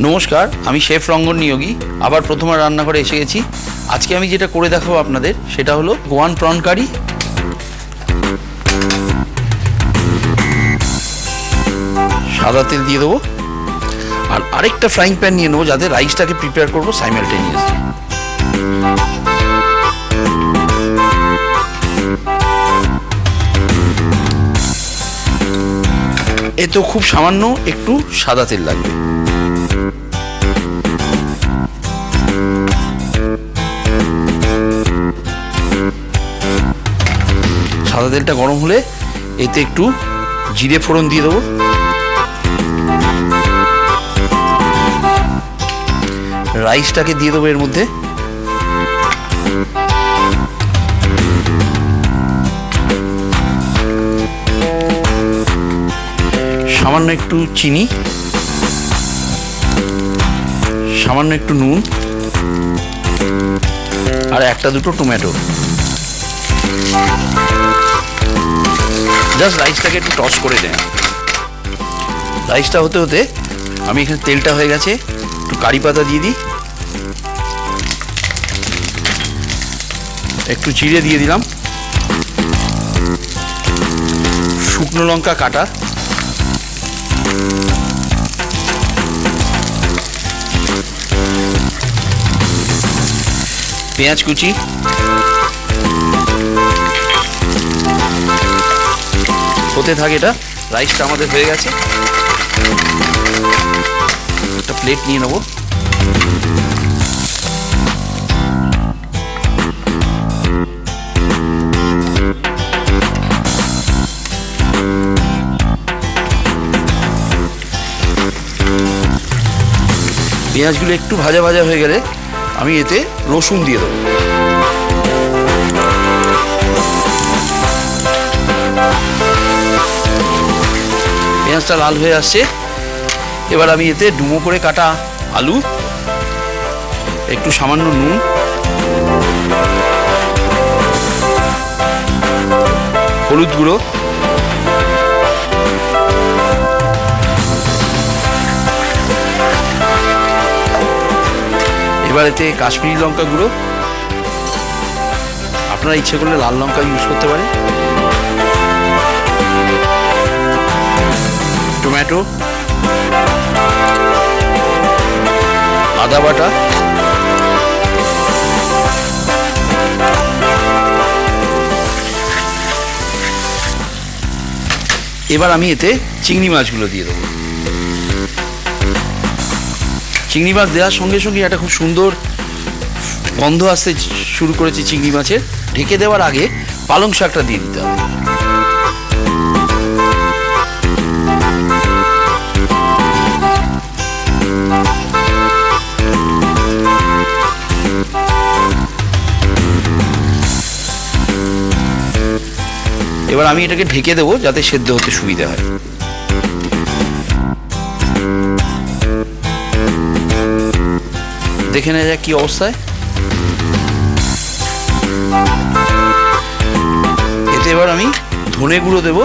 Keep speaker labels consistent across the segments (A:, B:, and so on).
A: নমস্কার, আমি শেফ রঙ্গন নিয়োগী আবার প্রথমবার রান্নাঘরে এসে গেছি। আজকে আমি যেটা করে দেখাবো আপনাদের সেটা হলো গোয়ান প্রন কারি। সাদা তেল দিয়ে দেবো আর আরেকটা ফ্রাইং প্যান নিয়ে নেবো যাতে রাইসটাকে প্রিপেয়ার করবো সাইমালটেনিয়াসলি। এতে খুব সামান্য একটু সাদা তেল লাগবে। সাদা তেলটা গরম হলে এতে একটু জিরে ফোড়ন দিয়ে দেবো, রাইসটাকে দিয়ে দেবো এর মধ্যে, সামান্য একটু চিনি, সামান্য একটু নুন আর একটা দুটো টমেটো। জাস্ট রাইসটাকে একটু টস করে দেন। রাইসটা হতে হতে আমি এখানে তেলটা হয়ে গেছে, একটু কারি পাতা দিয়ে দিই, একটু জিরে দিয়ে দিলাম, শুকনো লঙ্কা কাটা, পেঁয়াজ কুচি, হতে থাকে এটা। রাইসটা আমাদের হয়ে গেছে, একটা প্লেট নিয়ে নেব। পেঁয়াজগুলো একটু ভাজা ভাজা হয়ে গেলে আমি এতে রসুন দিয়ে দেবো। পেঁয়াজটা লাল হয়ে আসছে, এবার আমি এতে ডুমো করে কাটা আলু, একটু সামান্য নুন, হলুদ গুঁড়ো, এবার এতে কাশ্মীরি লঙ্কা গুঁড়ো, আপনারা ইচ্ছে করলে লাল লঙ্কা ইউজ করতে পারেন, টমেটো, আদা বাটা, এবার আমি এতে চিংড়ি মাছগুলো দিয়ে দেবো। চিংড়ি মাছ দেওয়ার সঙ্গে সঙ্গে একটা খুব সুন্দর গন্ধ আসতে শুরু করেছে চিংড়ি মাছের। ঢেকে দেওয়ার আগে পালং শাকটা দিয়ে দিতে হবে। এবার আমি এটাকে ঢেকে দেবো যাতে সেদ্ধ হতে সুবিধা হয়। দেখে নেওয়া যাক কি অবস্থায়। এতে এবার আমি ধনে গুঁড়ো দেব,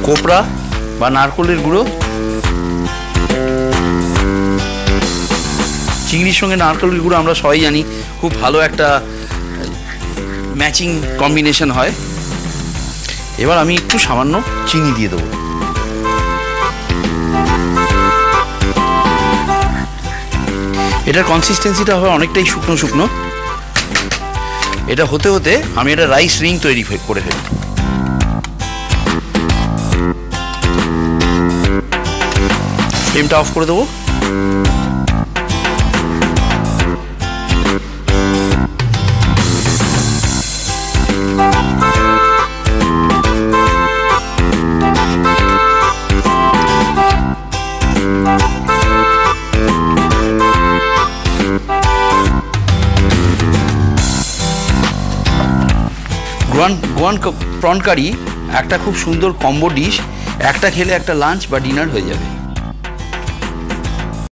A: কোপরা বা নারকেলের গুঁড়ো, চিংড়ির সঙ্গে নারকেলের গুঁড়ো আমরা সবাই জানি খুব ভালো একটা ম্যাচিং কম্বিনেশন হয়। এবার আমি একটু সামান্য চিনি দিয়ে দেবো। এটার কনসিস্টেন্সিটা হবে অনেকটাই শুকনো শুকনো। এটা হতে হতে আমি একটা রাইস রিং তৈরি করে ফেলি। ফ্লেমটা অফ করে দেবো। গোয়ান প্রন কারি একটা খুব সুন্দর কম্বো ডিশ। একটা খেলে একটা লাঞ্চ বা ডিনার হয়ে যাবে।